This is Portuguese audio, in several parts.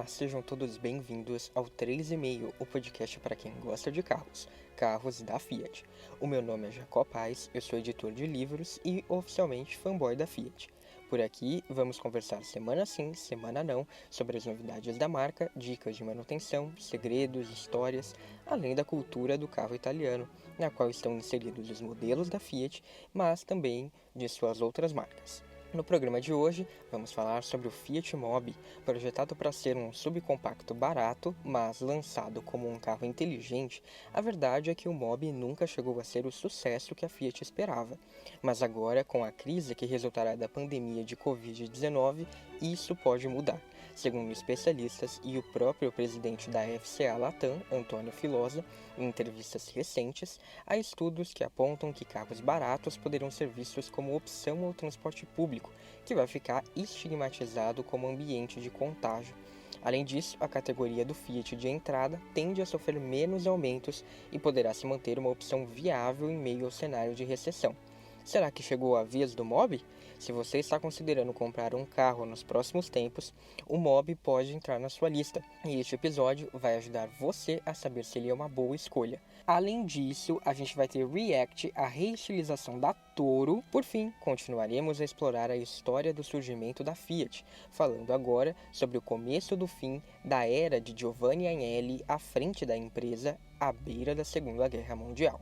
Olá, sejam todos bem-vindos ao 3,5, o podcast para quem gosta de carros da Fiat. O meu nome é Jacó Paes, eu sou editor de livros e oficialmente fanboy da Fiat. Por aqui, vamos conversar semana sim, semana não, sobre as novidades da marca, dicas de manutenção, segredos, histórias, além da cultura do carro italiano, na qual estão inseridos os modelos da Fiat, mas também de suas outras marcas. No programa de hoje, vamos falar sobre o Fiat Mobi, projetado para ser um subcompacto barato, mas lançado como um carro inteligente. A verdade é que o Mobi nunca chegou a ser o sucesso que a Fiat esperava. Mas agora, com a crise que resultará da pandemia de Covid-19, isso pode mudar. Segundo especialistas e o próprio presidente da FCA Latam, Antônio Filosa, em entrevistas recentes, há estudos que apontam que carros baratos poderão ser vistos como opção ao transporte público, que vai ficar estigmatizado como ambiente de contágio. Além disso, a categoria do Fiat de entrada tende a sofrer menos aumentos e poderá se manter uma opção viável em meio ao cenário de recessão. Será que chegou a vez do Mobi? Se você está considerando comprar um carro nos próximos tempos, o Mobi pode entrar na sua lista, e este episódio vai ajudar você a saber se ele é uma boa escolha. Além disso, a gente vai ter react à reestilização da Toro. Por fim, continuaremos a explorar a história do surgimento da Fiat, falando agora sobre o começo do fim da era de Giovanni Agnelli à frente da empresa à beira da Segunda Guerra Mundial.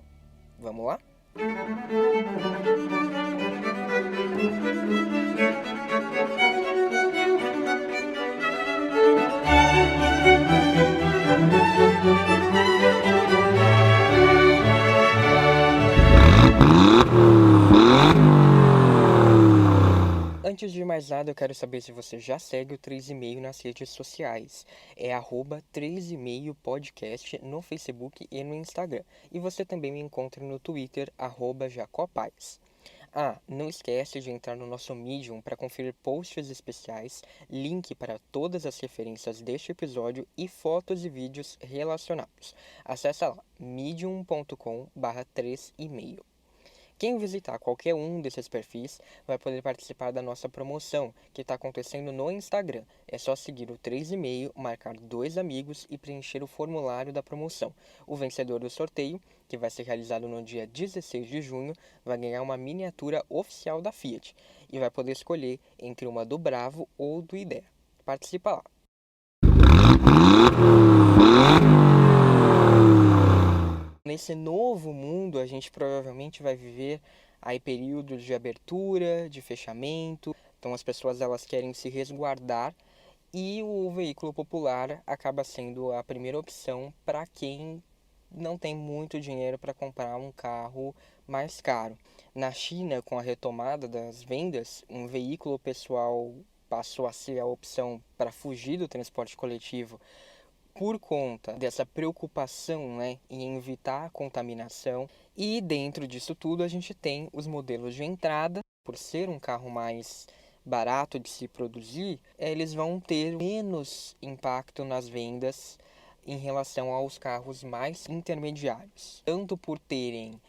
Vamos lá? Antes de mais nada, eu quero saber se você já segue o 3,5 nas redes sociais. É @3,5podcast no Facebook e no Instagram. E você também me encontra no Twitter, @jacopais. Não esquece de entrar no nosso Medium para conferir posts especiais, link para todas as referências deste episódio e fotos e vídeos relacionados. Acesse lá, medium.com/3,5. Quem visitar qualquer um desses perfis vai poder participar da nossa promoção, que está acontecendo no Instagram. É só seguir o 3,5, marcar 2 amigos e preencher o formulário da promoção. O vencedor do sorteio, que vai ser realizado no dia 16 de junho, vai ganhar uma miniatura oficial da Fiat e vai poder escolher entre uma do Bravo ou do Idea. Participa lá! Nesse novo mundo, a gente provavelmente vai viver aí períodos de abertura, de fechamento. Então as pessoas elas querem se resguardar e o veículo popular acaba sendo a primeira opção para quem não tem muito dinheiro para comprar um carro mais caro. Na China, com a retomada das vendas, um veículo pessoal passou a ser a opção para fugir do transporte coletivo por conta dessa preocupação, em evitar a contaminação. E dentro disso tudo a gente tem os modelos de entrada. Por ser um carro mais barato de se produzir, eles vão ter menos impacto nas vendas em relação aos carros mais intermediários, tanto por terem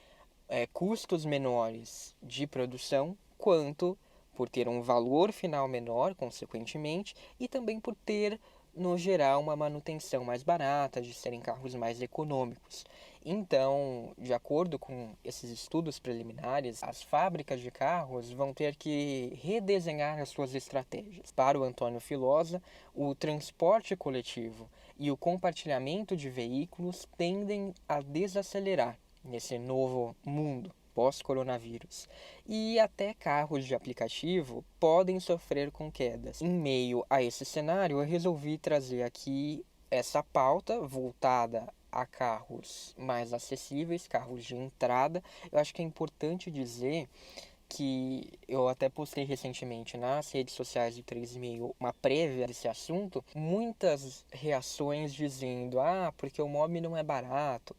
custos menores de produção, quanto por ter um valor final menor, consequentemente, e também por ter, no geral, uma manutenção mais barata, de serem carros mais econômicos. Então, de acordo com esses estudos preliminares, as fábricas de carros vão ter que redesenhar as suas estratégias. Para o Antônio Filosa, o transporte coletivo e o compartilhamento de veículos tendem a desacelerar nesse novo mundo pós-coronavírus. E até carros de aplicativo podem sofrer com quedas. Em meio a esse cenário, eu resolvi trazer aqui essa pauta voltada a carros mais acessíveis, carros de entrada. Eu acho que é importante dizer que eu até postei recentemente nas redes sociais do 3,5 uma prévia desse assunto, muitas reações dizendo, porque o Mobi não é barato,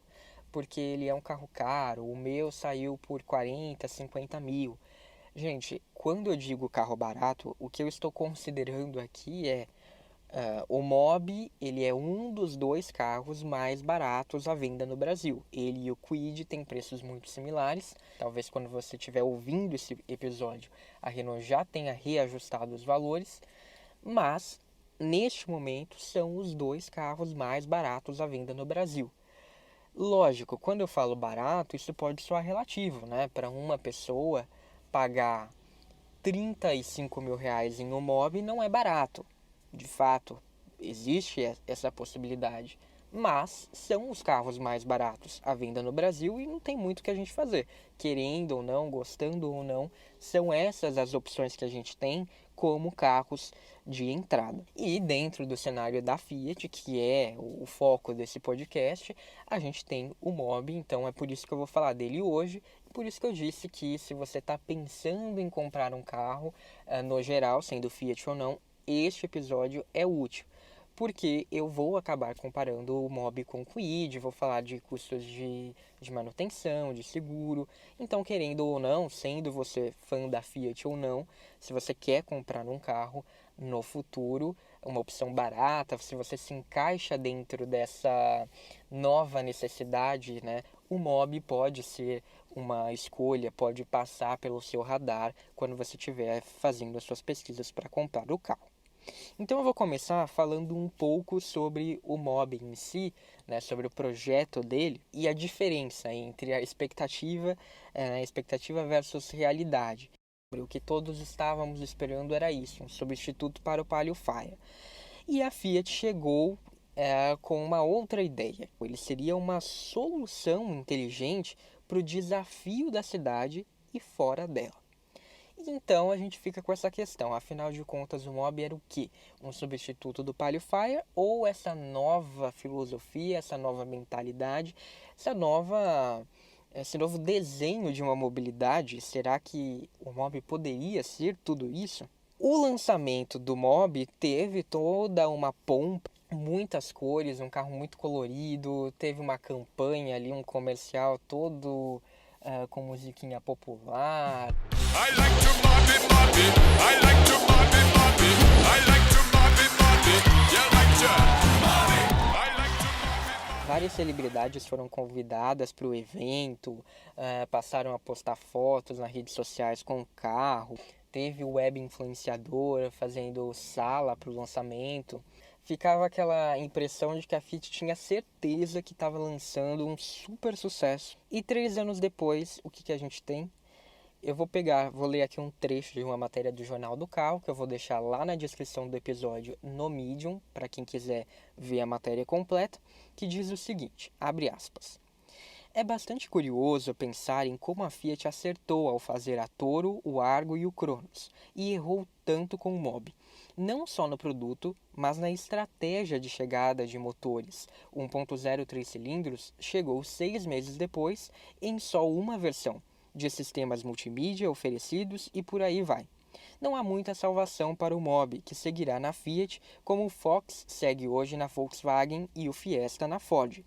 porque ele é um carro caro, o meu saiu por 40, 50 mil. Gente, quando eu digo carro barato, o que eu estou considerando aqui é o Mobi, ele é um dos 2 carros mais baratos à venda no Brasil. Ele e o Kwid têm preços muito similares. Talvez quando você estiver ouvindo esse episódio, a Renault já tenha reajustado os valores. Mas neste momento, são os 2 carros mais baratos à venda no Brasil. Lógico, quando eu falo barato, isso pode soar relativo, né? Para uma pessoa, pagar R$ 35.000 em um mob não é barato. De fato, existe essa possibilidade. Mas são os carros mais baratos à venda no Brasil e não tem muito o que a gente fazer. Querendo ou não, gostando ou não, são essas as opções que a gente tem como carros de entrada. E dentro do cenário da Fiat, que é o foco desse podcast, a gente tem o Mobi, então é por isso que eu vou falar dele hoje. Por isso que eu disse que se você está pensando em comprar um carro, no geral, sendo Fiat ou não, este episódio é útil. Porque eu vou acabar comparando o Mobi com o Kwid, vou falar de custos de manutenção, de seguro. Então, querendo ou não, sendo você fã da Fiat ou não, se você quer comprar um carro no futuro, uma opção barata, se você se encaixa dentro dessa nova necessidade, né, o Mobi pode ser uma escolha, pode passar pelo seu radar quando você estiver fazendo as suas pesquisas para comprar o carro. Então eu vou começar falando um pouco sobre o Mobi em si, né, sobre o projeto dele e a diferença entre a expectativa versus realidade. O que todos estávamos esperando era isso, um substituto para o Palio Faia. E a Fiat chegou com uma outra ideia. Ele seria uma solução inteligente para o desafio da cidade e fora dela. Então a gente fica com essa questão, afinal de contas o Mobi era o quê? Um substituto do Palio Faia ou essa nova filosofia, essa nova mentalidade, esse novo desenho de uma mobilidade? Será que o Mobi poderia ser tudo isso? O lançamento do Mobi teve toda uma pompa, muitas cores, um carro muito colorido, teve uma campanha ali, um comercial todo com musiquinha popular. I like to Mobi, Mobi. I like to Mobi, Mobi. I like to Mobi, Mobi. You like to Mobi. I like to Mobi. Várias celebridades foram convidadas para o evento, passaram a postar fotos nas redes sociais com o carro. Teve o web influenciador fazendo sala para o lançamento. Ficava aquela impressão de que a Fiat tinha certeza que estava lançando um super sucesso. E 3 anos depois, o que a gente tem? Eu vou ler aqui um trecho de uma matéria do Jornal do Carro, que eu vou deixar lá na descrição do episódio no Medium, para quem quiser ver a matéria completa, que diz o seguinte, abre aspas. É bastante curioso pensar em como a Fiat acertou ao fazer a Toro, o Argo e o Cronos, e errou tanto com o Mobi. Não só no produto, mas na estratégia de chegada de motores. O 1.0 3 cilindros chegou 6 meses depois em só uma versão, de sistemas multimídia oferecidos e por aí vai. Não há muita salvação para o Mobi, que seguirá na Fiat, como o Fox segue hoje na Volkswagen e o Fiesta na Ford.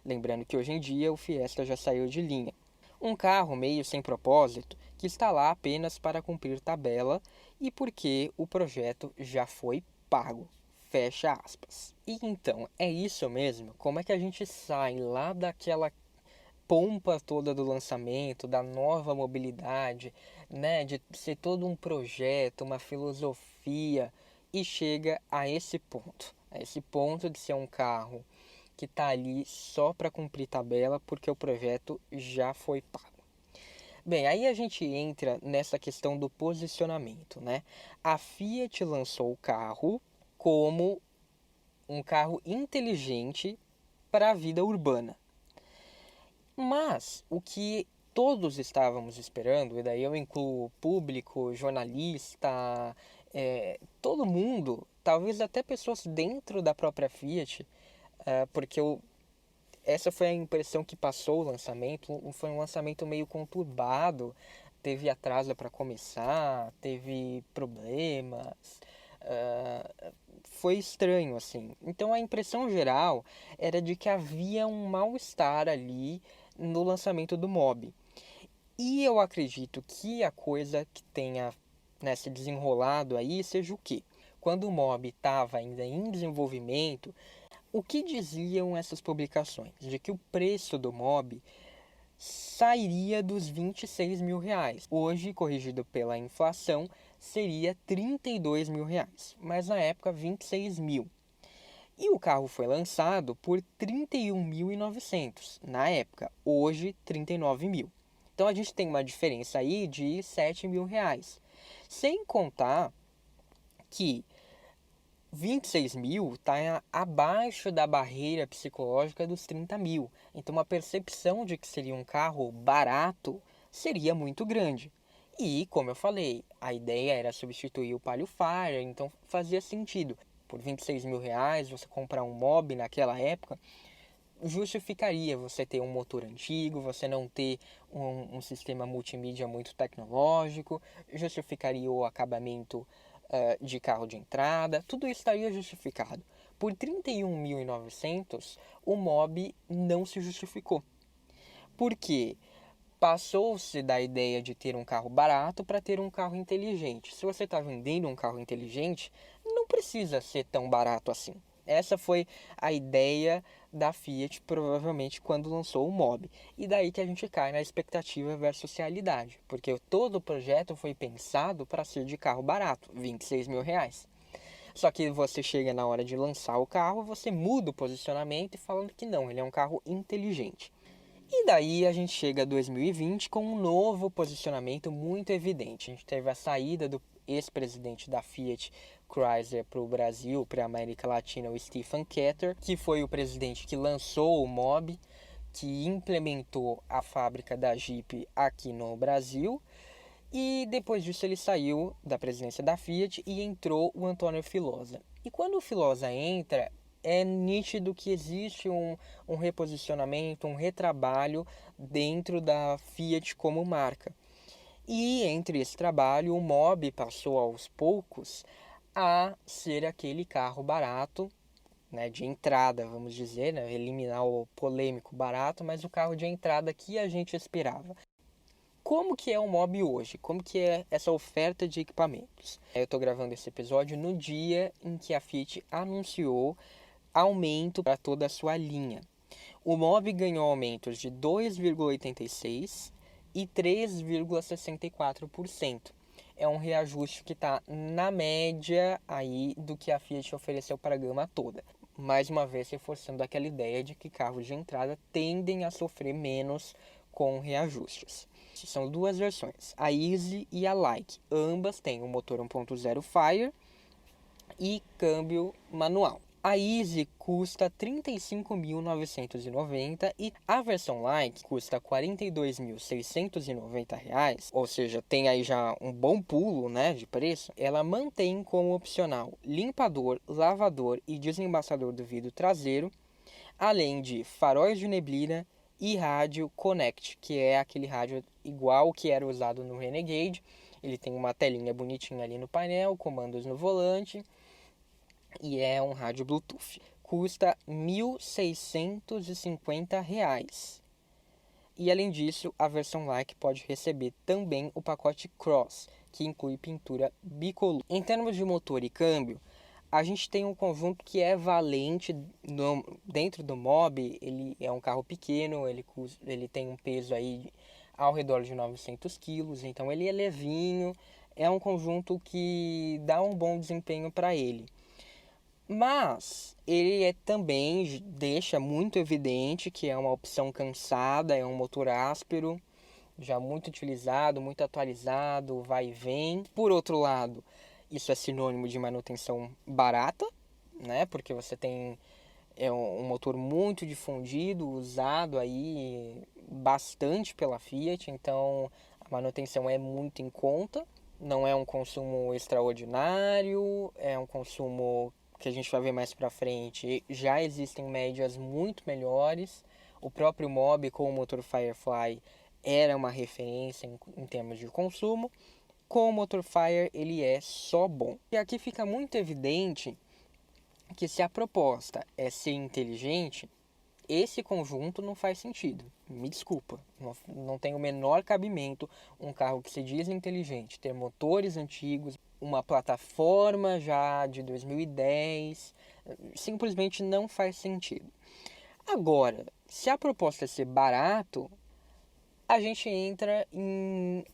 Lembrando que hoje em dia o Fiesta já saiu de linha. Um carro meio sem propósito, que está lá apenas para cumprir tabela e porque o projeto já foi pago. Fecha aspas. E então, é isso mesmo? Como é que a gente sai lá daquela pompa toda do lançamento, da nova mobilidade, né, de ser todo um projeto, uma filosofia, e chega a esse ponto de ser um carro que está ali só para cumprir tabela porque o projeto já foi pago. Bem, aí a gente entra nessa questão do posicionamento, né? A Fiat lançou o carro como um carro inteligente para a vida urbana. Mas o que todos estávamos esperando, e daí eu incluo público, jornalista, todo mundo, talvez até pessoas dentro da própria Fiat, porque essa foi a impressão que passou o lançamento. Foi um lançamento meio conturbado, teve atraso para começar, teve problemas, foi estranho assim. Então a impressão geral era de que havia um mal-estar ali no lançamento do Mobi. E eu acredito que a coisa que tenha, né, se desenrolado aí seja o quê? Quando o Mobi estava ainda em desenvolvimento, o que diziam essas publicações? De que o preço do Mobi sairia dos R$ 26.000. Hoje, corrigido pela inflação, seria 32 mil reais, mas na época 26 mil. E o carro foi lançado por 31.900 na época, hoje 39 mil. Então a gente tem uma diferença aí de 7 mil reais. Sem contar que 26 mil está abaixo da barreira psicológica dos 30 mil. Então a percepção de que seria um carro barato seria muito grande. E, como eu falei, a ideia era substituir o Palio Fire, então fazia sentido. Por 26 mil reais, você comprar um Mobi naquela época, justificaria você ter um motor antigo, você não ter um sistema multimídia muito tecnológico, justificaria o acabamento de carro de entrada, tudo isso estaria justificado. Por 31.900, o Mobi não se justificou. Por quê? Passou-se da ideia de ter um carro barato para ter um carro inteligente. Se você está vendendo um carro inteligente, não precisa ser tão barato assim. Essa foi a ideia da Fiat, provavelmente, quando lançou o Mobi. E daí que a gente cai na expectativa versus realidade. Porque todo o projeto foi pensado para ser de carro barato, 26 mil reais. Só que você chega na hora de lançar o carro, você muda o posicionamento e falando que não, ele é um carro inteligente. E daí a gente chega a 2020 com um novo posicionamento muito evidente. A gente teve a saída do ex-presidente da Fiat Chrysler para o Brasil, para a América Latina, o Stefan Ketter, que foi o presidente que lançou o Mobi, que implementou a fábrica da Jeep aqui no Brasil. E depois disso ele saiu da presidência da Fiat e entrou o Antônio Filosa. E quando o Filosa entra, é nítido que existe um reposicionamento, um retrabalho dentro da Fiat como marca. E entre esse trabalho, o Mobi passou aos poucos a ser aquele carro barato, né, de entrada, vamos dizer, né, eliminar o polêmico barato, mas o carro de entrada que a gente esperava. Como que é o Mobi hoje? Como que é essa oferta de equipamentos? Eu estou gravando esse episódio no dia em que a Fiat anunciou aumento para toda a sua linha. O Mobi ganhou aumentos de 2,86% e 3,64%. É um reajuste que está na média aí do que a Fiat ofereceu para a gama toda. Mais uma vez reforçando aquela ideia de que carros de entrada tendem a sofrer menos com reajustes. São duas versões, a Easy e a Like. Ambas têm um motor 1.0 Fire e câmbio manual. A Easy custa R$ 35.990 e a versão Like custa R$ 42.690, ou seja, tem aí já um bom pulo, né, de preço. Ela mantém como opcional limpador, lavador e desembaçador do vidro traseiro, além de faróis de neblina e rádio Connect, que é aquele rádio igual que era usado no Renegade. Ele tem uma telinha bonitinha ali no painel, comandos no volante e é um rádio Bluetooth. Custa R$ 1.650. E além disso, a versão Like pode receber também o pacote Cross, que inclui pintura bicolor. Em termos de motor e câmbio, a gente tem um conjunto que é valente dentro do Mobi. Ele é um carro pequeno, ele tem um peso aí ao redor de 900 quilos, então ele é levinho, é um conjunto que dá um bom desempenho para ele. Mas ele também deixa muito evidente que é uma opção cansada, é um motor áspero, já muito utilizado, muito atualizado, vai e vem. Por outro lado, isso é sinônimo de manutenção barata, né? Porque você tem um motor muito difundido, usado aí bastante pela Fiat, então a manutenção é muito em conta. Não é um consumo extraordinário, é um consumo que a gente vai ver mais pra frente. Já existem médias muito melhores. O próprio Mobi com o motor Firefly era uma referência em termos de consumo. Com o motor Fire ele é só bom. E aqui fica muito evidente que se a proposta é ser inteligente, esse conjunto não faz sentido. Me desculpa, não tem o menor cabimento um carro que se diz inteligente ter motores antigos, uma plataforma já de 2010, simplesmente não faz sentido. Agora, se a proposta é ser barato, a gente entra em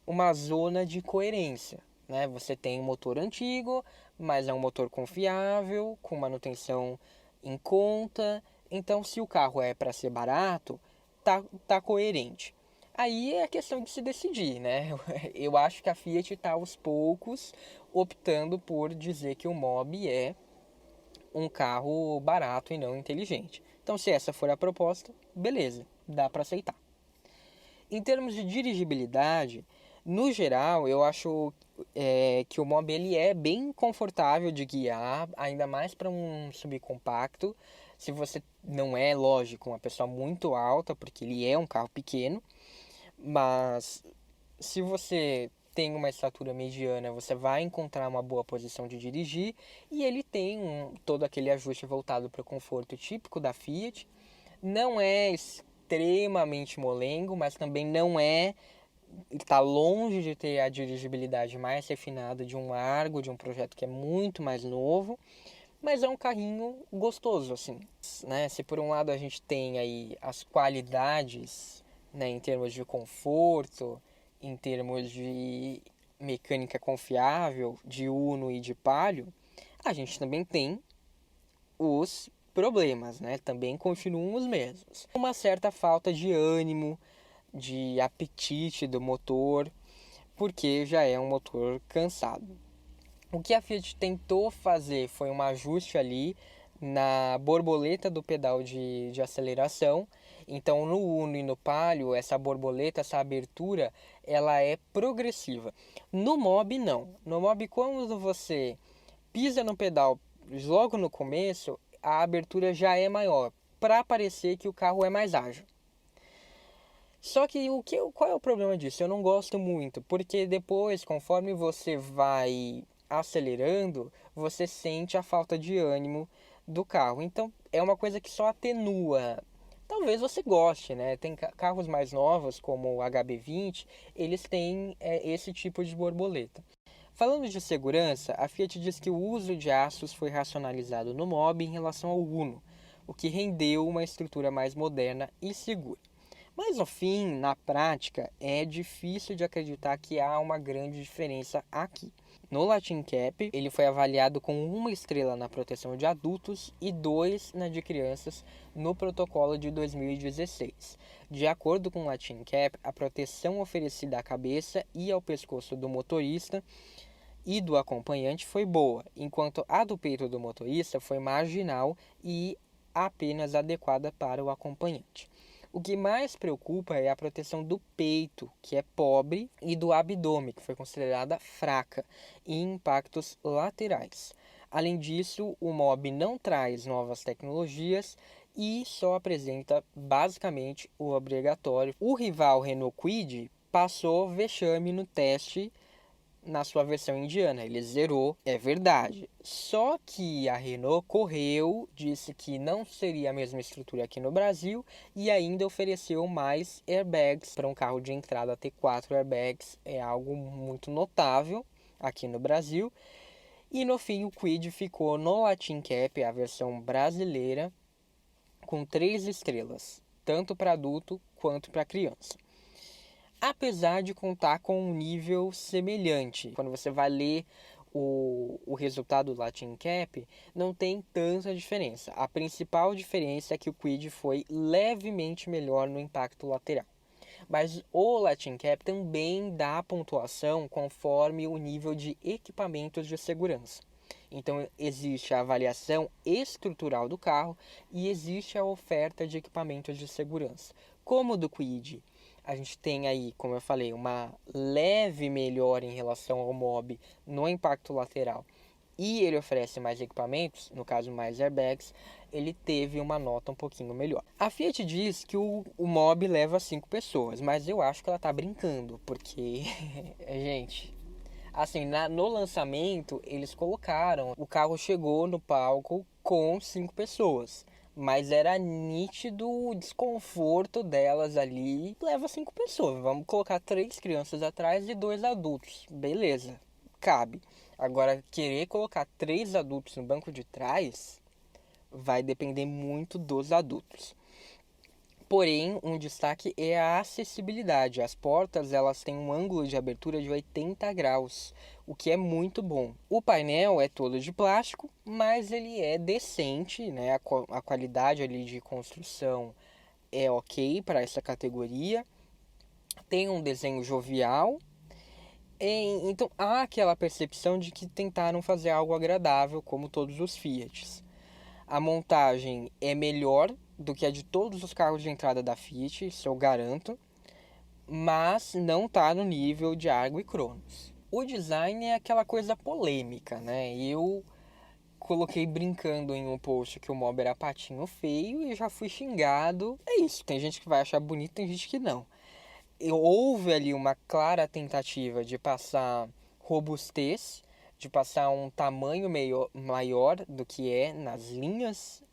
uma zona de coerência, né? Você tem um motor antigo, mas é um motor confiável, com manutenção em conta. Então, se o carro é para ser barato, tá coerente. Aí é questão de se decidir, né? Eu acho que a Fiat está aos poucos optando por dizer que o Mobi é um carro barato e não inteligente. Então, se essa for a proposta, beleza, dá para aceitar. Em termos de dirigibilidade, no geral, eu acho que o Mobi ele é bem confortável de guiar, ainda mais para um subcompacto. Se você não é, lógico, uma pessoa muito alta, porque ele é um carro pequeno, mas se você tem uma estatura mediana, você vai encontrar uma boa posição de dirigir e ele tem todo aquele ajuste voltado para o conforto típico da Fiat. Não é extremamente molengo, mas também não é, está longe de ter a dirigibilidade mais refinada de um Argo, de um projeto que é muito mais novo, mas é um carrinho gostoso, assim, né? Se por um lado a gente tem aí as qualidades, né, em termos de conforto, em termos de mecânica confiável, de Uno e de Palio, a gente também tem os problemas, né? Também continuam os mesmos. Uma certa falta de ânimo, de apetite do motor, porque já é um motor cansado. O que a Fiat tentou fazer foi um ajuste ali na borboleta do pedal de aceleração. Então no Uno e no Palio, essa borboleta, essa abertura, ela é progressiva. No Mobi não. No Mobi, quando você pisa no pedal logo no começo, a abertura já é maior, para parecer que o carro é mais ágil. Só que qual é o problema disso? Eu não gosto muito, porque depois, conforme você vai acelerando, você sente a falta de ânimo do carro. Então, é uma coisa que só atenua. Talvez você goste, né? Tem carros mais novos, como o HB20, eles têm esse tipo de borboleta. Falando de segurança, a Fiat diz que o uso de aços foi racionalizado no Mobi em relação ao Uno, o que rendeu uma estrutura mais moderna e segura. Mas no fim, na prática, é difícil de acreditar que há uma grande diferença aqui. No Latin Cap, ele foi avaliado com 1 estrela na proteção de adultos e 2 na de crianças no protocolo de 2016. De acordo com o Latin Cap, a proteção oferecida à cabeça e ao pescoço do motorista e do acompanhante foi boa, enquanto a do peito do motorista foi marginal e apenas adequada para o acompanhante. O que mais preocupa é a proteção do peito, que é pobre, e do abdômen, que foi considerada fraca, e impactos laterais. Além disso, o Mobi não traz novas tecnologias e só apresenta basicamente o obrigatório. O rival Renault Kwid passou vexame no teste na sua versão indiana, ele zerou, é verdade. Só que a Renault correu, disse que não seria a mesma estrutura aqui no Brasil e ainda ofereceu mais airbags. Para um carro de entrada ter 4 airbags é algo muito notável aqui no Brasil. E no fim o Kwid ficou no Latin Cap, a versão brasileira, com 3 estrelas, tanto para adulto quanto para criança. Apesar de contar com um nível semelhante. Quando você vai ler o resultado do Latin Cap, não tem tanta diferença. A principal diferença é que o Kwid foi levemente melhor no impacto lateral. Mas o Latin Cap também dá pontuação conforme o nível de equipamentos de segurança. Então existe a avaliação estrutural do carro e existe a oferta de equipamentos de segurança. Como o do Kwid, a gente tem aí, como eu falei, uma leve melhora em relação ao Mobi no impacto lateral e ele oferece mais equipamentos, no caso mais airbags, ele teve uma nota um pouquinho melhor. A Fiat diz que o Mobi leva 5 pessoas, mas eu acho que ela tá brincando, porque, gente, assim, no lançamento eles colocaram, o carro chegou no palco com 5 pessoas. Mas era nítido o desconforto delas ali. Leva 5 pessoas. Vamos colocar 3 crianças atrás e 2 adultos. Beleza, cabe. Agora, querer colocar 3 adultos no banco de trás vai depender muito dos adultos. Porém, um destaque é a acessibilidade. As portas, elas têm um ângulo de abertura de 80 graus, o que é muito bom. O painel é todo de plástico, mas ele é decente, né? A qualidade ali de construção é ok para essa categoria. Tem um desenho jovial. Então há aquela percepção de que tentaram fazer algo agradável, como todos os Fiats. A montagem é melhor do que a de todos os carros de entrada da Fiat, isso eu garanto, mas não está no nível de Argo e Cronos. O design é aquela coisa polêmica, né? Eu coloquei brincando em um post que o Mob era patinho feio e já fui xingado. É isso, tem gente que vai achar bonito, tem gente que não. Houve ali uma clara tentativa de passar robustez, de passar um tamanho maior do que é nas linhas,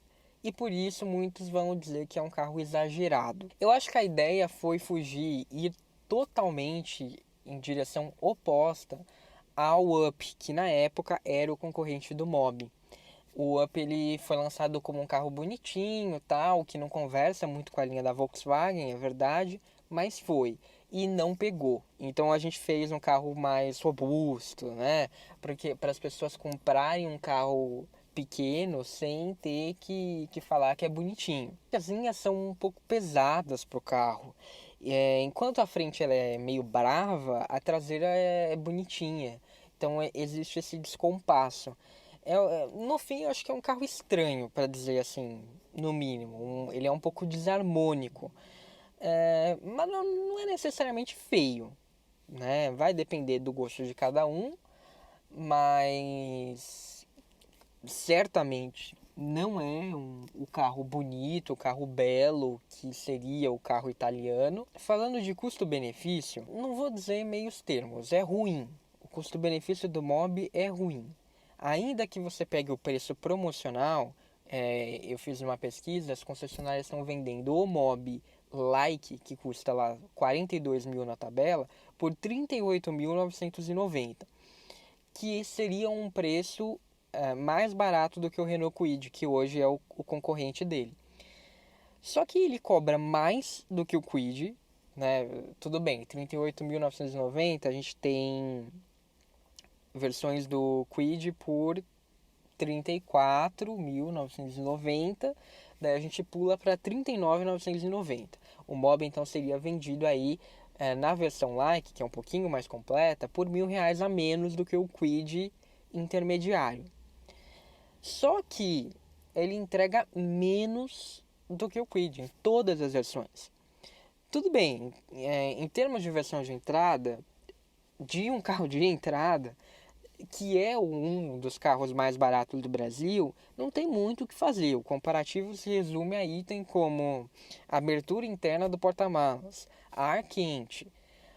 e por isso muitos vão dizer que é um carro exagerado. Eu acho que a ideia foi fugir, ir totalmente em direção oposta ao Up, que na época era o concorrente do Mob. O Up ele foi lançado como um carro bonitinho, tal, que não conversa muito com a linha da Volkswagen, é verdade, mas foi e não pegou. Então a gente fez um carro mais robusto, né? Porque para as pessoas comprarem um carro pequeno sem ter que falar que é bonitinho. As linhas são um pouco pesadas pro carro. Enquanto a frente ela é meio brava, a traseira é bonitinha. Então existe esse descompasso. No fim, eu acho que é um carro estranho, para dizer assim, no mínimo. Ele é um pouco desarmônico. Mas não é necessariamente feio, né? Vai depender do gosto de cada um, mas certamente não é o carro bonito, o carro belo que seria o carro italiano. Falando de custo-benefício, não vou dizer meios termos, é ruim. O custo-benefício do Mob é ruim. Ainda que você pegue o preço promocional, eu fiz uma pesquisa, as concessionárias estão vendendo o Mob Like, que custa lá 42 mil na tabela, por 38.990, que seria um preço mais barato do que o Renault Kwid, que hoje é o concorrente dele. Só que ele cobra mais do que o Kwid, né? Tudo bem, 38.990, a gente tem versões do Kwid por 34.990, daí a gente pula para 39.990. O Mob então seria vendido aí na versão Like, que é um pouquinho mais completa, por R$ 1.000 a menos do que o Kwid intermediário. Só que ele entrega menos do que o Kwid em todas as versões. Tudo bem, em termos de versão de entrada, de um carro de entrada, que é um dos carros mais baratos do Brasil, não tem muito o que fazer. O comparativo se resume a itens como a abertura interna do porta-malas, ar quente.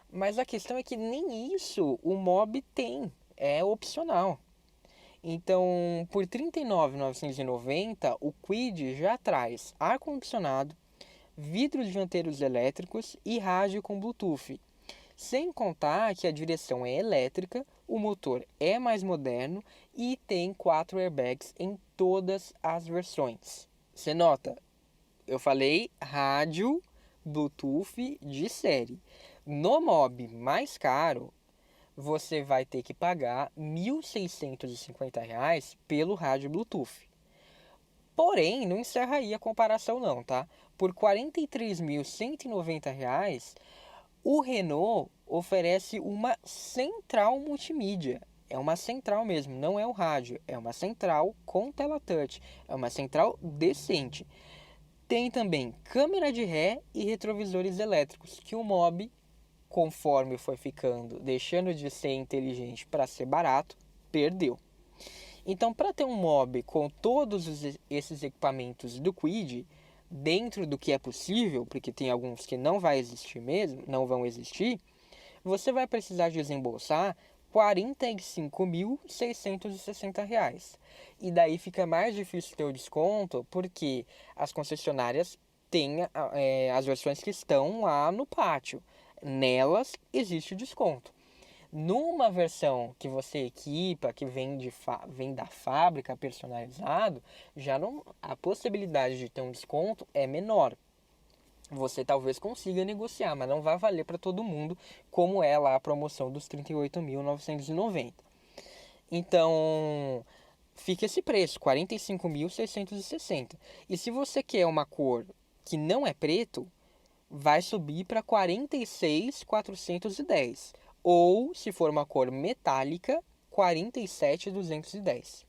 Mas a questão é que nem isso o Mob tem, é opcional. Então, por R$ 39.990, o Kwid já traz ar-condicionado, vidros dianteiros elétricos e rádio com Bluetooth. Sem contar que a direção é elétrica, o motor é mais moderno e tem 4 airbags em todas as versões. Você nota, eu falei rádio, Bluetooth de série. No Mob mais caro, você vai ter que pagar R$ 1.650 pelo rádio Bluetooth. Porém, não encerra aí a comparação não, tá? Por R$ 43.190, o Renault oferece uma central multimídia. É uma central mesmo, não é o rádio. É uma central com tela touch. É uma central decente. Tem também câmera de ré e retrovisores elétricos, que o Mob, conforme foi ficando, deixando de ser inteligente para ser barato, perdeu. Então, para ter um Mob com todos esses equipamentos do Kwid, dentro do que é possível, porque tem alguns que não vai existir mesmo, não vão existir, você vai precisar desembolsar R$ 45.660. E daí fica mais difícil ter o desconto, porque as concessionárias têm as versões que estão lá no pátio. Nelas existe o desconto. Numa versão que você equipa, que vem da fábrica personalizado, já não, a possibilidade de ter um desconto é menor. você talvez consiga negociar, mas não vai valer para todo mundo, como é lá a promoção dos 38.990. Então, fica esse preço, 45.660. E se você quer uma cor que não é preto, vai subir para 46.410. Ou, se for uma cor metálica, 47.210.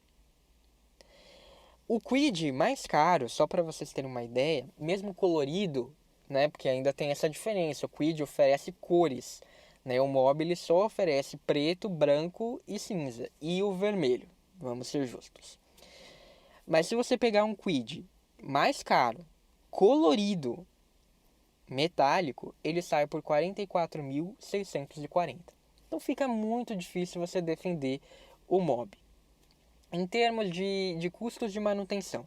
O Quid mais caro, só para vocês terem uma ideia, mesmo colorido, né, porque ainda tem essa diferença, o Quid oferece cores, né, o Mobile só oferece preto, branco e cinza, e o vermelho, vamos ser justos. Mas se você pegar um Quid mais caro, colorido, metálico, ele sai por 44.640. Então fica muito difícil você defender o Mob. Em termos de custos de manutenção,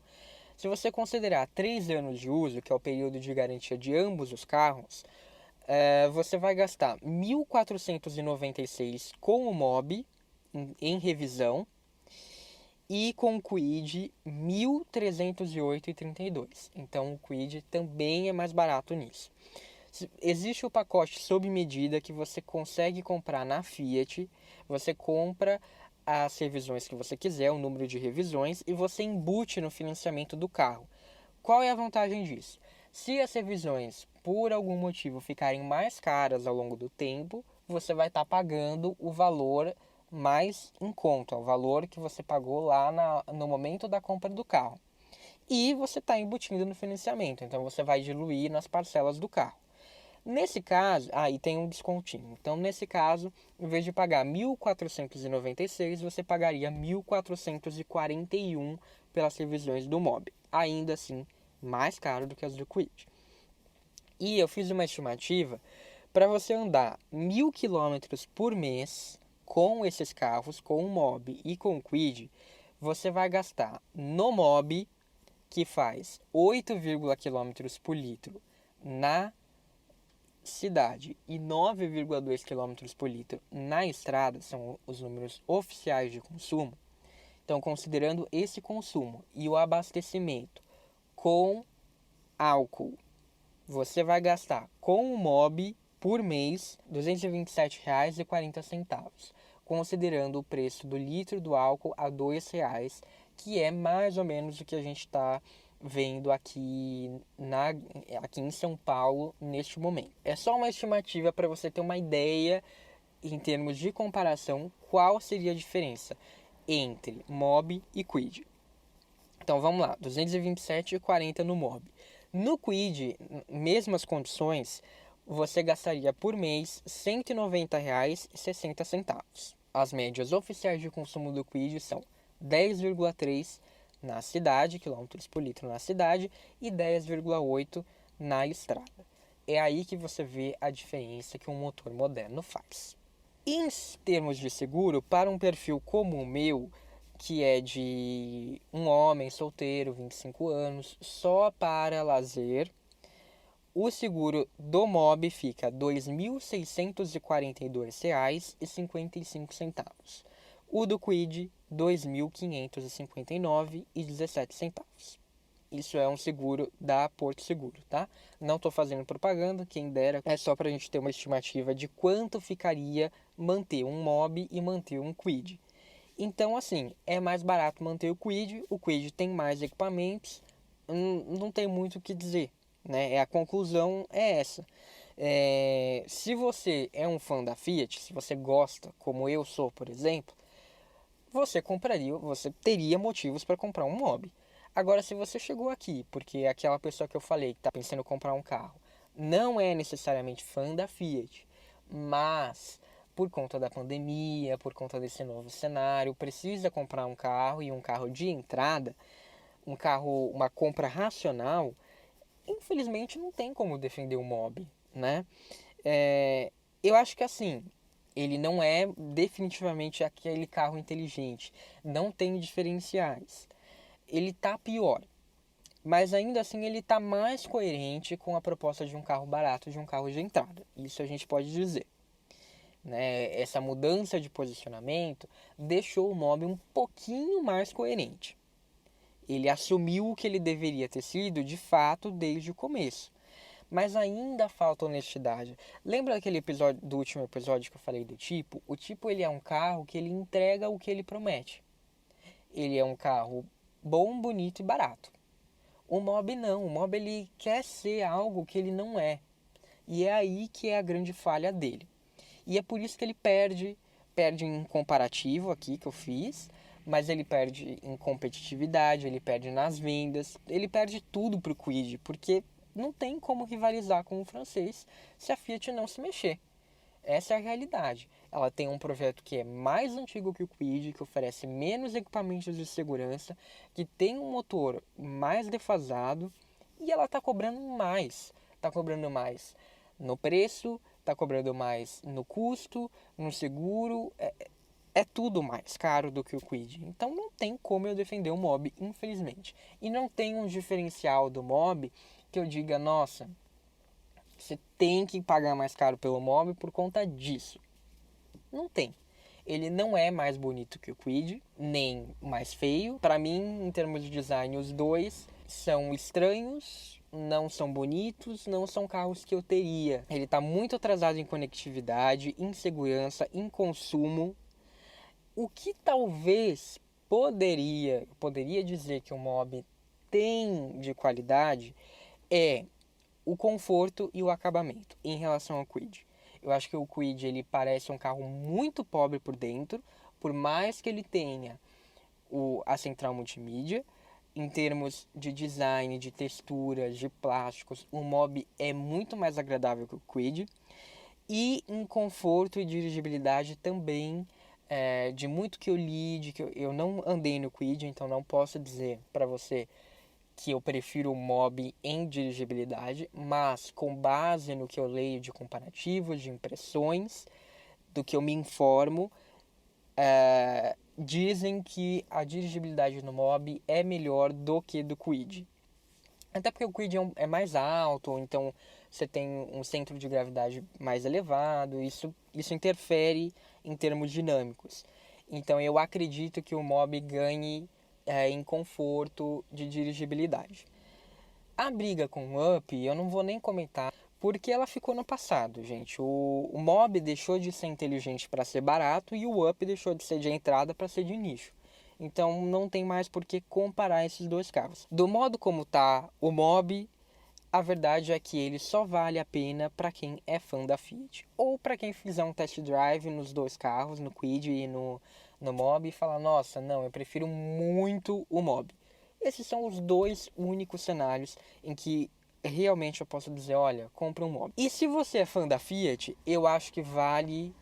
se você considerar 3 anos de uso, que é o período de garantia de ambos os carros, você vai gastar 1.496 com o Mob em revisão e com o Kwid 1.308,32. Então o Kwid também é mais barato nisso. Existe o pacote sob medida que você consegue comprar na Fiat. Você compra as revisões que você quiser, o número de revisões, e você embute no financiamento do carro. Qual é a vantagem disso? Se as revisões, por algum motivo, ficarem mais caras ao longo do tempo, você vai estar pagando o valor mais em conta, o valor que você pagou lá no momento da compra do carro. E você está embutindo no financiamento, então você vai diluir nas parcelas do carro. Nesse caso, aí tem um descontinho. Então, nesse caso, em vez de pagar 1.496, você pagaria 1.441 pelas revisões do Mob. Ainda assim, mais caro do que as do Kwid. E eu fiz uma estimativa para você andar 1.000 km por mês com esses carros, com o Mob e com o Kwid, você vai gastar no Mob, que faz 8, km por litro na cidade e 9,2 km por litro na estrada, são os números oficiais de consumo. Então, considerando esse consumo e o abastecimento com álcool, você vai gastar com o Mob por mês R$ 227,40, considerando o preço do litro do álcool a R$ 2,00, que é mais ou menos o que a gente está vendo aqui em São Paulo neste momento. É só uma estimativa para você ter uma ideia em termos de comparação qual seria a diferença entre Mob e Kwid. Então vamos lá, 227,40 no Mob. No Kwid, mesmas condições, você gastaria por mês R$ 190,60. As médias oficiais de consumo do Kwid são 10,3 na cidade, quilômetros por litro na cidade, e 10,8 na estrada. É aí que você vê a diferença que um motor moderno faz. Em termos de seguro, para um perfil como o meu, que é de um homem solteiro, 25 anos, só para lazer, o seguro do Mob fica R$ 2.642,55. O do Kwid, R$ 2.559,17. Isso é um seguro da Porto Seguro, tá? Não estou fazendo propaganda, quem dera. É só para a gente ter uma estimativa de quanto ficaria manter um Mob e manter um Kwid. Então, assim, é mais barato manter o Kwid tem mais equipamentos, não tem muito o que dizer, né? A conclusão é essa. Se você é um fã da Fiat, se você gosta, como eu sou, por exemplo, você teria motivos para comprar um Mob. Agora, se você chegou aqui porque aquela pessoa que eu falei que está pensando em comprar um carro não é necessariamente fã da Fiat, mas por conta da pandemia, por conta desse novo cenário, precisa comprar um carro e um carro de entrada, uma compra racional, infelizmente não tem como defender o Mob, né? Eu acho que assim, ele não é definitivamente aquele carro inteligente, não tem diferenciais. Ele tá pior, mas ainda assim ele tá mais coerente com a proposta de um carro barato, de um carro de entrada. Isso a gente pode dizer. Né? Essa mudança de posicionamento deixou o Mob um pouquinho mais coerente. Ele assumiu o que ele deveria ter sido de fato desde o começo. mas ainda falta honestidade. Lembra aquele episódio, do último episódio que eu falei do tipo? O tipo, ele é um carro que ele entrega o que ele promete. Ele é um carro bom, bonito e barato. O Mob não, o Mob ele quer ser algo que ele não é. E é aí que é a grande falha dele. E é por isso que ele perde em comparativo aqui que eu fiz, mas ele perde em competitividade, ele perde nas vendas, ele perde tudo pro Kwid, porque não tem como rivalizar com o francês se a Fiat não se mexer. Essa é a realidade. Ela tem um projeto que é mais antigo que o Kwid, que oferece menos equipamentos de segurança, que tem um motor mais defasado e ela está cobrando mais. Está cobrando mais no preço, está cobrando mais no custo, no seguro. É tudo mais caro do que o Kwid. Então não tem como eu defender o Mob, infelizmente. E não tem um diferencial do Mob que eu diga, nossa, você tem que pagar mais caro pelo Mob por conta disso. Não tem. Ele não é mais bonito que o Kwid, nem mais feio. Para mim, em termos de design, os dois são estranhos, não são bonitos, não são carros que eu teria. Ele está muito atrasado em conectividade, em segurança, em consumo. O que talvez poderia dizer que o Mob tem de qualidade é o conforto e o acabamento em relação ao Kwid. Eu acho que o Kwid ele parece um carro muito pobre por dentro, por mais que ele tenha a central multimídia. Em termos de design, de texturas, de plásticos, o Mob é muito mais agradável que o Kwid. E em conforto e dirigibilidade também, de muito que eu li, de que eu não andei no Kwid, então não posso dizer para você que eu prefiro o Mob em dirigibilidade, mas com base no que eu leio de comparativos, de impressões, do que eu me informo, dizem que a dirigibilidade no Mob é melhor do que do Kwid. Até porque o Kwid é mais alto, então você tem um centro de gravidade mais elevado, isso interfere em termos dinâmicos. Então eu acredito que o Mob ganhe em conforto de dirigibilidade. A briga com o Up eu não vou nem comentar, porque ela ficou no passado, gente. O Mob deixou de ser inteligente para ser barato e o Up deixou de ser de entrada para ser de nicho. Então não tem mais por que comparar esses dois carros. Do modo como tá o Mob, a verdade é que ele só vale a pena para quem é fã da Fiat. Ou para quem fizer um test drive nos dois carros, no Kwid e no Mob, e falar, nossa, não, eu prefiro muito o Mob. Esses são os dois únicos cenários em que realmente eu posso dizer, olha, compra um Mob. E se você é fã da Fiat, eu acho que vale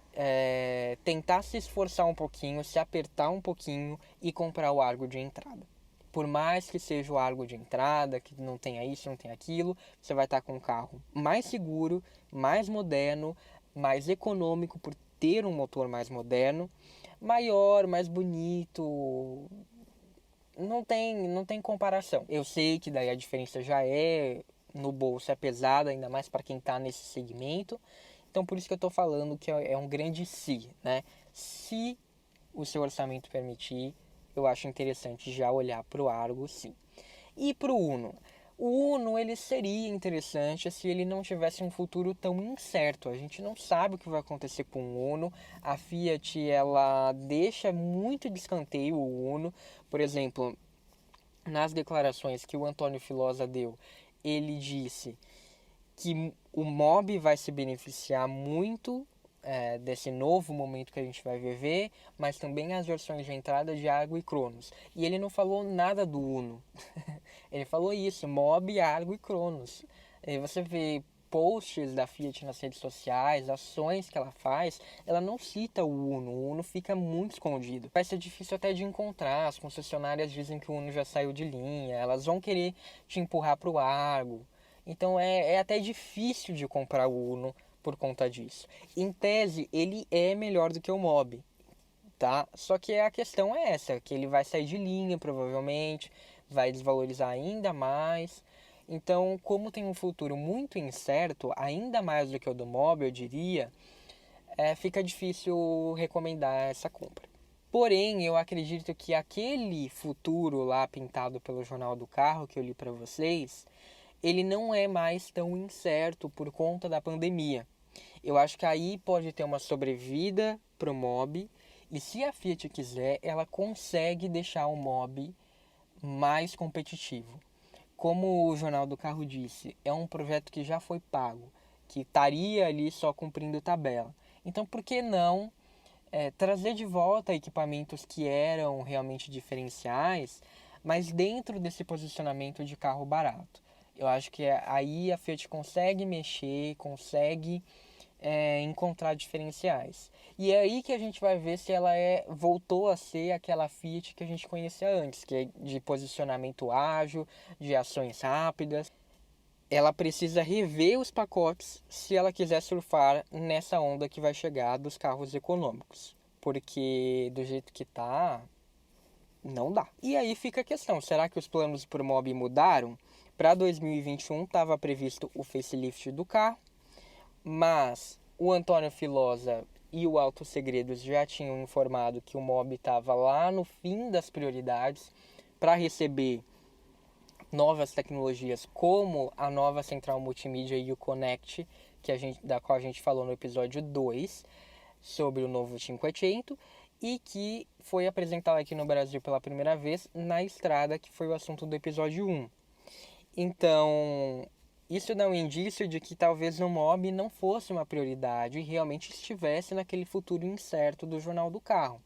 tentar se esforçar um pouquinho, se apertar um pouquinho e comprar o Argo de entrada. Por mais que seja o Argo de entrada, que não tenha isso, não tenha aquilo, você vai estar com um carro mais seguro, mais moderno, mais econômico por ter um motor mais moderno, maior, mais bonito. Não tem comparação. Eu sei que daí a diferença já é no bolso, é pesada, ainda mais para quem está nesse segmento. Então por isso que eu estou falando que é um grande se, né? Se o seu orçamento permitir, eu acho interessante já olhar para o Argo, sim. E para o Uno? O Uno ele seria interessante se ele não tivesse um futuro tão incerto. A gente não sabe o que vai acontecer com o Uno. A Fiat ela deixa muito de escanteio o Uno. Por exemplo, nas declarações que o Antônio Filosa deu, ele disse que o Mob vai se beneficiar muito desse novo momento que a gente vai viver, mas também as versões de entrada de Argo e Cronos. E ele não falou nada do Uno. Ele falou isso, Mob, Argo e Cronos. E você vê posts da Fiat nas redes sociais, ações que ela faz, ela não cita o Uno fica muito escondido. Vai ser difícil até de encontrar, as concessionárias dizem que o Uno já saiu de linha, elas vão querer te empurrar para o Argo. Então é até difícil de comprar o Uno por conta disso. Em tese, ele é melhor do que o Mob, tá? Só que a questão é essa, que ele vai sair de linha provavelmente, vai desvalorizar ainda mais. Então, como tem um futuro muito incerto, ainda mais do que o do Mob, eu diria, fica difícil recomendar essa compra. Porém, eu acredito que aquele futuro lá pintado pelo Jornal do Carro que eu li para vocês, ele não é mais tão incerto por conta da pandemia. Eu acho que aí pode ter uma sobrevida para o Mobi, e se a Fiat quiser, ela consegue deixar o Mobi mais competitivo. Como o Jornal do Carro disse, é um projeto que já foi pago, que estaria ali só cumprindo tabela. Então, por que não trazer de volta equipamentos que eram realmente diferenciais, mas dentro desse posicionamento de carro barato? Eu acho que aí a Fiat consegue mexer, consegue encontrar diferenciais. E é aí que a gente vai ver se ela voltou a ser aquela Fiat que a gente conhecia antes, que é de posicionamento ágil, de ações rápidas. Ela precisa rever os pacotes se ela quiser surfar nessa onda que vai chegar dos carros econômicos. Porque do jeito que tá, não dá. E aí fica a questão, será que os planos para o Mobi mudaram? Para 2021 estava previsto o facelift do carro, mas o Antônio Filosa e o Auto Segredos já tinham informado que o Mobi estava lá no fim das prioridades para receber novas tecnologias, como a nova central multimídia Uconnect, da qual a gente falou no episódio 2, sobre o novo 500, e que foi apresentado aqui no Brasil pela primeira vez na estrada, que foi o assunto do episódio 1. Então, isso dá um indício de que talvez o Mobi não fosse uma prioridade e realmente estivesse naquele futuro incerto do Jornal do Carro.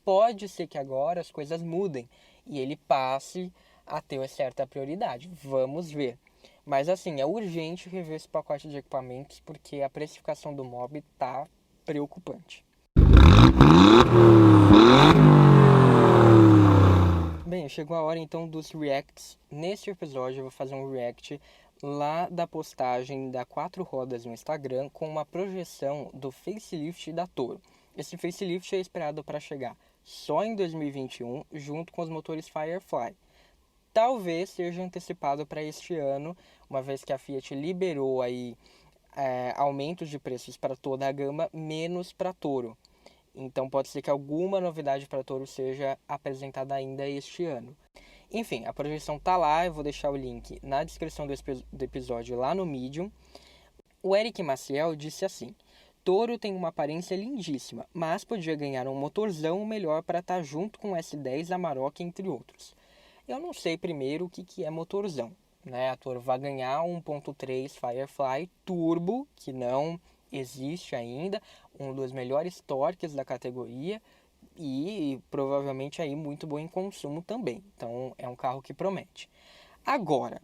Pode ser que agora as coisas mudem e ele passe a ter certa prioridade. Vamos ver. Mas assim, é urgente rever esse pacote de equipamentos porque a precificação do Mobi está preocupante. Bem, chegou a hora então dos reacts. Neste episódio eu vou fazer um react lá da postagem da 4 Rodas no Instagram com uma projeção do facelift da Toro. Esse facelift é esperado para chegar só em 2021, junto com os motores Firefly. Talvez seja antecipado para este ano, uma vez que a Fiat liberou aí aumentos de preços para toda a gama, menos para Toro. Então pode ser que alguma novidade para Toro seja apresentada ainda este ano. Enfim, a projeção tá lá, eu vou deixar o link na descrição do episódio lá no Medium. O Eric Maciel disse assim: Toro tem uma aparência lindíssima, mas podia ganhar um motorzão melhor para estar junto com o S10 Amarok, entre outros. Eu não sei primeiro o que é motorzão, né? A Toro vai ganhar 1.3 Firefly Turbo, que não existe ainda, um dos melhores torques da categoria e provavelmente aí muito bom em consumo também. Então é um carro que promete. Agora,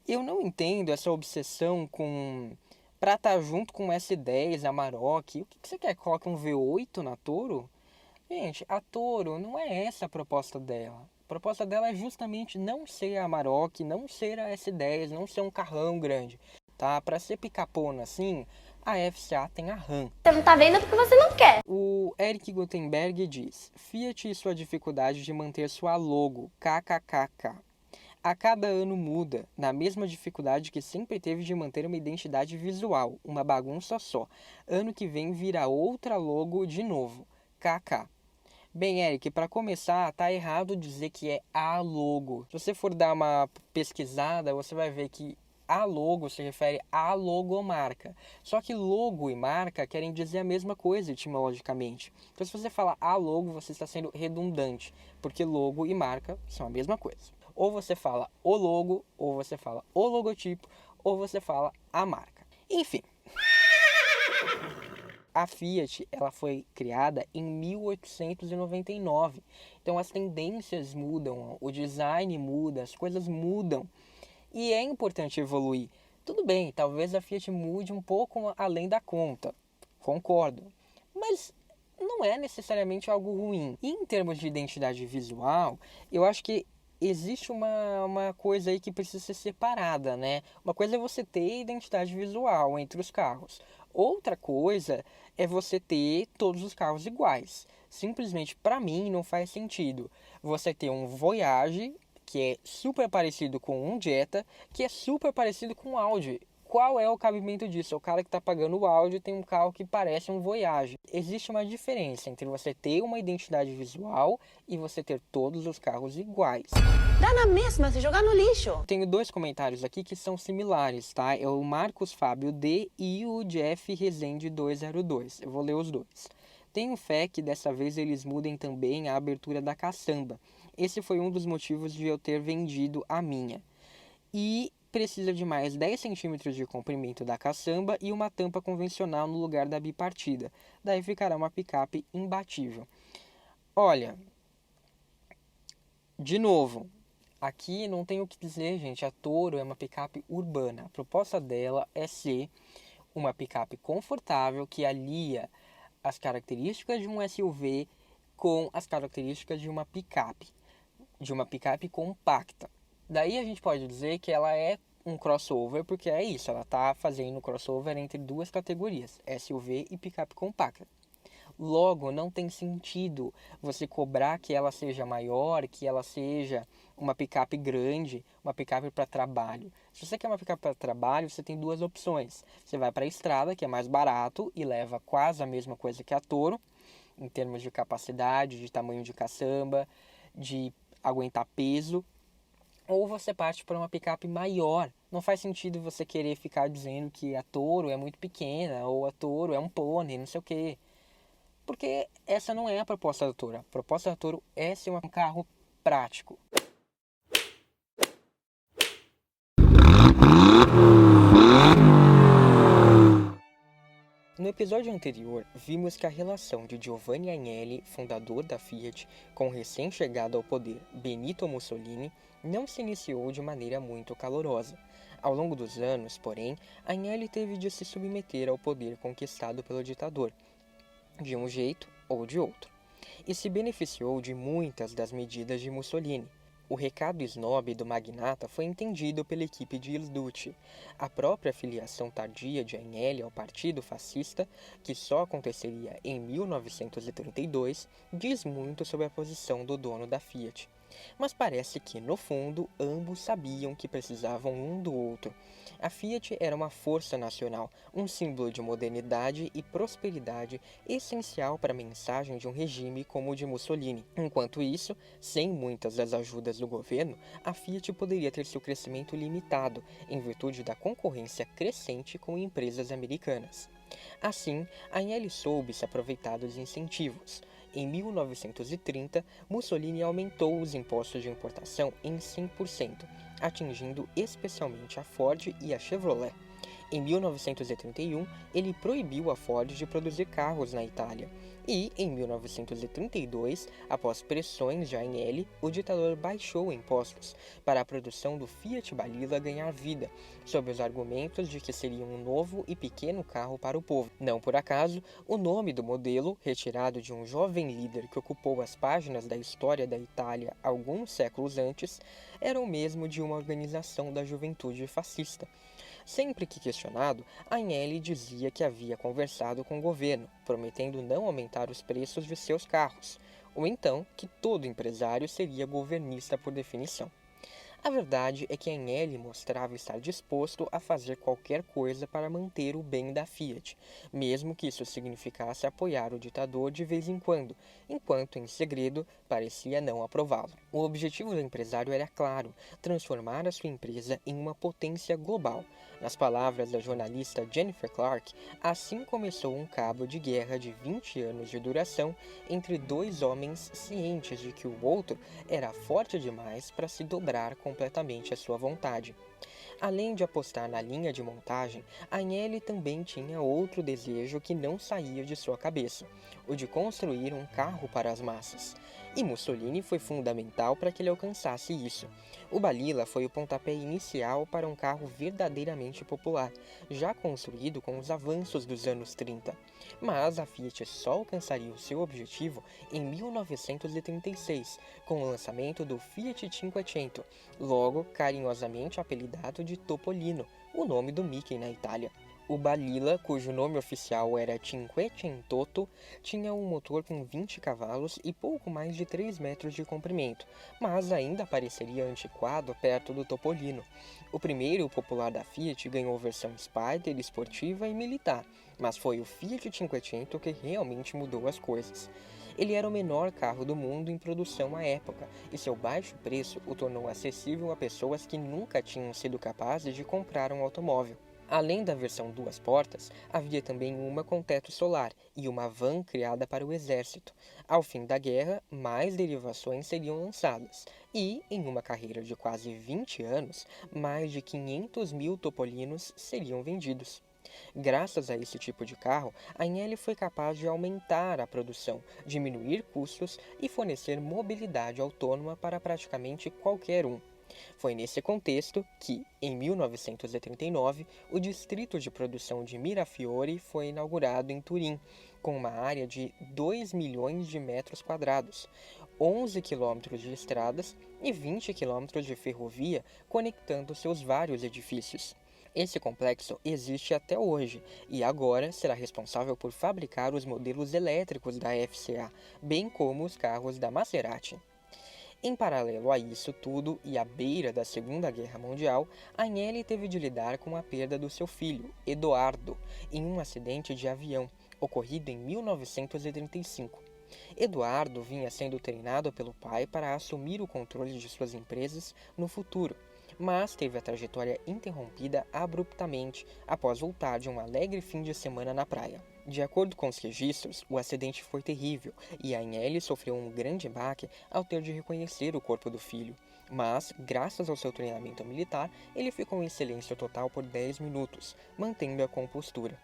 eu não entendo essa obsessão com para estar junto com o S10, Amarok. O que você quer? Coloca um V8 na Toro? Gente, a Toro não é essa a proposta dela. A proposta dela é justamente não ser a Amarok, não ser a S10, não ser um carrão grande, tá? Para ser picapona assim, a FCA tem a RAM. Você não tá vendo porque você não quer. O Eric Gutenberg diz: Fiat e sua dificuldade de manter sua logo, kkkk. A cada ano muda, na mesma dificuldade que sempre teve de manter uma identidade visual, uma bagunça só. Ano que vem virá outra logo de novo, kk. Bem, Eric, para começar, tá errado dizer que é a logo. Se você for dar uma pesquisada, você vai ver que a logo se refere à logomarca. Só que logo e marca querem dizer a mesma coisa etimologicamente. Então, se você fala a logo, você está sendo redundante, porque logo e marca são a mesma coisa. Ou você fala o logo, ou você fala o logotipo, ou você fala a marca. Enfim. A Fiat ela foi criada em 1899, então as tendências mudam, o design muda, as coisas mudam e é importante evoluir. Tudo bem, talvez a Fiat mude um pouco além da conta, concordo, mas não é necessariamente algo ruim. E em termos de identidade visual, eu acho que existe uma coisa aí que precisa ser separada, né? Uma coisa é você ter identidade visual entre os carros. Outra coisa é você ter todos os carros iguais. Simplesmente, para mim, não faz sentido você ter um Voyage, que é super parecido com um Jetta, que é super parecido com um Audi. qual é o cabimento disso? O cara que está pagando o áudio tem um carro que parece um Voyage. Existe uma diferença entre você ter uma identidade visual e você ter todos os carros iguais. Dá na mesma se jogar no lixo. Tenho 2 comentários aqui que são similares, tá? É o Marcos Fábio D e o Jeff Rezende 202. Eu vou ler os dois. Tenho fé que dessa vez eles mudem também a abertura da caçamba. Esse foi um dos motivos de eu ter vendido a minha. E precisa de mais 10 centímetros de comprimento da caçamba e uma tampa convencional no lugar da bipartida. Daí ficará uma picape imbatível. Olha, de novo, aqui não tenho o que dizer, gente. A Toro é uma picape urbana. A proposta dela é ser uma picape confortável que alia as características de um SUV com as características de uma picape compacta. Daí a gente pode dizer que ela é um crossover, porque é isso, ela está fazendo crossover entre 2 categorias, SUV e picape compacta. Logo, não tem sentido você cobrar que ela seja maior, que ela seja uma picape grande, uma picape para trabalho. Se você quer uma picape para trabalho, você tem 2 opções. Você vai para a estrada, que é mais barato e leva quase a mesma coisa que a Toro, em termos de capacidade, de tamanho de caçamba, de aguentar peso. Ou você parte para uma picape maior. Não faz sentido você querer ficar dizendo que a Toro é muito pequena, ou a Toro é um pônei, não sei o quê. Porque essa não é a proposta da Toro. A proposta da Toro é ser um carro prático. No episódio anterior, vimos que a relação de Giovanni Agnelli, fundador da Fiat, com o recém-chegado ao poder Benito Mussolini, não se iniciou de maneira muito calorosa. Ao longo dos anos, porém, Agnelli teve de se submeter ao poder conquistado pelo ditador, de um jeito ou de outro, e se beneficiou de muitas das medidas de Mussolini. O recado snob do magnata foi entendido pela equipe de Il Duce. A própria filiação tardia de Agnelli ao partido fascista, que só aconteceria em 1932, diz muito sobre a posição do dono da Fiat. Mas parece que, no fundo, ambos sabiam que precisavam um do outro. A Fiat era uma força nacional, um símbolo de modernidade e prosperidade essencial para a mensagem de um regime como o de Mussolini. Enquanto isso, sem muitas das ajudas do governo, a Fiat poderia ter seu crescimento limitado, em virtude da concorrência crescente com empresas americanas. Assim, a Agnelli soube se aproveitar dos incentivos. Em 1930, Mussolini aumentou os impostos de importação em 100%, atingindo especialmente a Ford e a Chevrolet. Em 1931, ele proibiu a Ford de produzir carros na Itália. E, em 1932, após pressões de Agnelli, o ditador baixou impostos para a produção do Fiat Balilla ganhar vida, sob os argumentos de que seria um novo e pequeno carro para o povo. Não por acaso, o nome do modelo, retirado de um jovem líder que ocupou as páginas da história da Itália alguns séculos antes, era o mesmo de uma organização da juventude fascista. Sempre que questionado, Agnelli dizia que havia conversado com o governo, prometendo não aumentar os preços de seus carros, ou então que todo empresário seria governista por definição. A verdade é que Agnelli mostrava estar disposto a fazer qualquer coisa para manter o bem da Fiat, mesmo que isso significasse apoiar o ditador de vez em quando, enquanto em segredo parecia não aprová-lo. O objetivo do empresário era claro: transformar a sua empresa em uma potência global. Nas palavras da jornalista Jennifer Clark, assim começou um cabo de guerra de 20 anos de duração entre 2 homens cientes de que o outro era forte demais para se dobrar completamente à sua vontade. Além de apostar na linha de montagem, Agnelli também tinha outro desejo que não saía de sua cabeça: o de construir um carro para as massas. E Mussolini foi fundamental para que ele alcançasse isso. O Balilla foi o pontapé inicial para um carro verdadeiramente popular, já construído com os avanços dos anos 30. Mas a Fiat só alcançaria o seu objetivo em 1936, com o lançamento do Fiat Cinquecento, logo carinhosamente apelidado de Topolino, o nome do Mickey na Itália. O Balilla, cujo nome oficial era Cinquecentotto, tinha um motor com 20 cavalos e pouco mais de 3 metros de comprimento, mas ainda pareceria antiquado perto do Topolino. O primeiro popular da Fiat ganhou versão Spider, esportiva e militar, mas foi o Fiat Cinquecento que realmente mudou as coisas. Ele era o menor carro do mundo em produção à época, e seu baixo preço o tornou acessível a pessoas que nunca tinham sido capazes de comprar um automóvel. Além da versão duas portas, havia também uma com teto solar e uma van criada para o exército. Ao fim da guerra, mais derivações seriam lançadas e, em uma carreira de quase 20 anos, mais de 500 mil Topolinos seriam vendidos. Graças a esse tipo de carro, a Agnelli foi capaz de aumentar a produção, diminuir custos e fornecer mobilidade autônoma para praticamente qualquer um. Foi nesse contexto que, em 1939, o distrito de produção de Mirafiori foi inaugurado em Turim, com uma área de 2 milhões de metros quadrados, 11 quilômetros de estradas e 20 quilômetros de ferrovia conectando seus vários edifícios. Esse complexo existe até hoje e agora será responsável por fabricar os modelos elétricos da FCA, bem como os carros da Maserati. Em paralelo a isso tudo e à beira da Segunda Guerra Mundial, Agnelli teve de lidar com a perda do seu filho, Edoardo, em um acidente de avião, ocorrido em 1935. Eduardo vinha sendo treinado pelo pai para assumir o controle de suas empresas no futuro, mas teve a trajetória interrompida abruptamente após voltar de um alegre fim de semana na praia. De acordo com os registros, o acidente foi terrível e Agnelli sofreu um grande baque ao ter de reconhecer o corpo do filho. Mas, graças ao seu treinamento militar, ele ficou em silêncio total por 10 minutos, mantendo a compostura.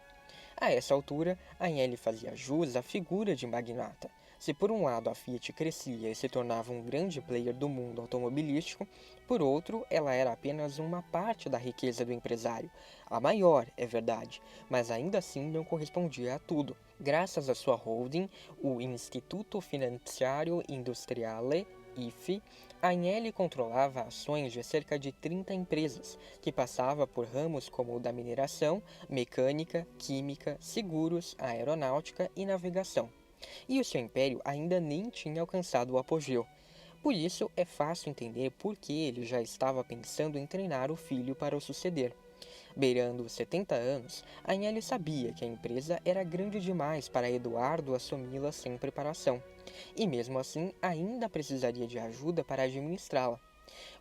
A essa altura, Agnelli fazia jus à figura de magnata. Se por um lado a Fiat crescia e se tornava um grande player do mundo automobilístico, por outro, ela era apenas uma parte da riqueza do empresário. A maior, é verdade, mas ainda assim não correspondia a tudo. Graças à sua holding, o Istituto Finanziario Industriale, IFI, Agnelli controlava ações de cerca de 30 empresas, que passava por ramos como o da mineração, mecânica, química, seguros, aeronáutica e navegação. E o seu império ainda nem tinha alcançado o apogeu. Por isso, é fácil entender por que ele já estava pensando em treinar o filho para o suceder. Beirando os 70 anos, Agnelli sabia que a empresa era grande demais para Eduardo assumi-la sem preparação, e mesmo assim ainda precisaria de ajuda para administrá-la.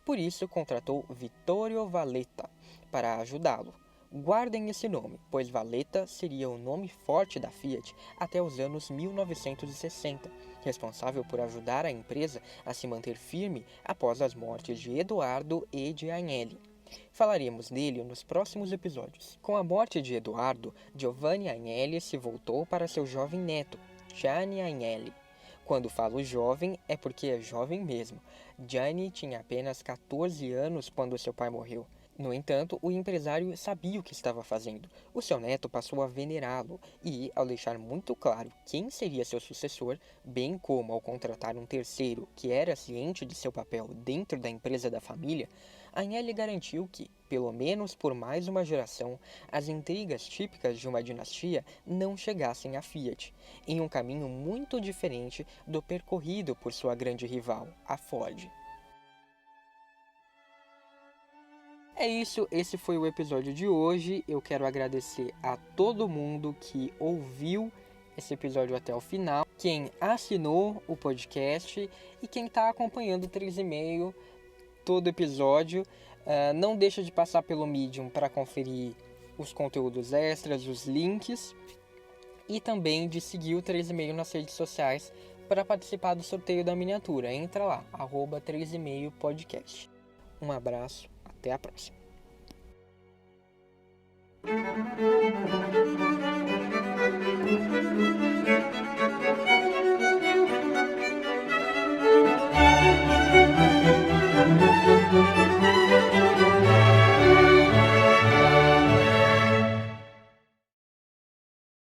Por isso, contratou Vittorio Valletta para ajudá-lo. Guardem esse nome, pois Valletta seria o nome forte da Fiat até os anos 1960, responsável por ajudar a empresa a se manter firme após as mortes de Eduardo e de Agnelli. Falaremos dele nos próximos episódios. Com a morte de Eduardo, Giovanni Agnelli se voltou para seu jovem neto, Gianni Agnelli. Quando falo jovem, é porque é jovem mesmo. Gianni tinha apenas 14 anos quando seu pai morreu. No entanto, o empresário sabia o que estava fazendo. O seu neto passou a venerá-lo e, ao deixar muito claro quem seria seu sucessor, bem como ao contratar um terceiro que era ciente de seu papel dentro da empresa da família, Agnelli garantiu que, pelo menos por mais uma geração, as intrigas típicas de uma dinastia não chegassem à Fiat, em um caminho muito diferente do percorrido por sua grande rival, a Ford. É isso, esse foi o episódio de hoje. Eu quero agradecer a todo mundo que ouviu esse episódio até o final, quem assinou o podcast e quem está acompanhando o 3,5 todo episódio. Não deixa de passar pelo Medium para conferir os conteúdos extras, os links, e também de seguir o 3,5 nas redes sociais para participar do sorteio da miniatura. Entra lá, @3,5podcast. Um abraço. Até a próxima.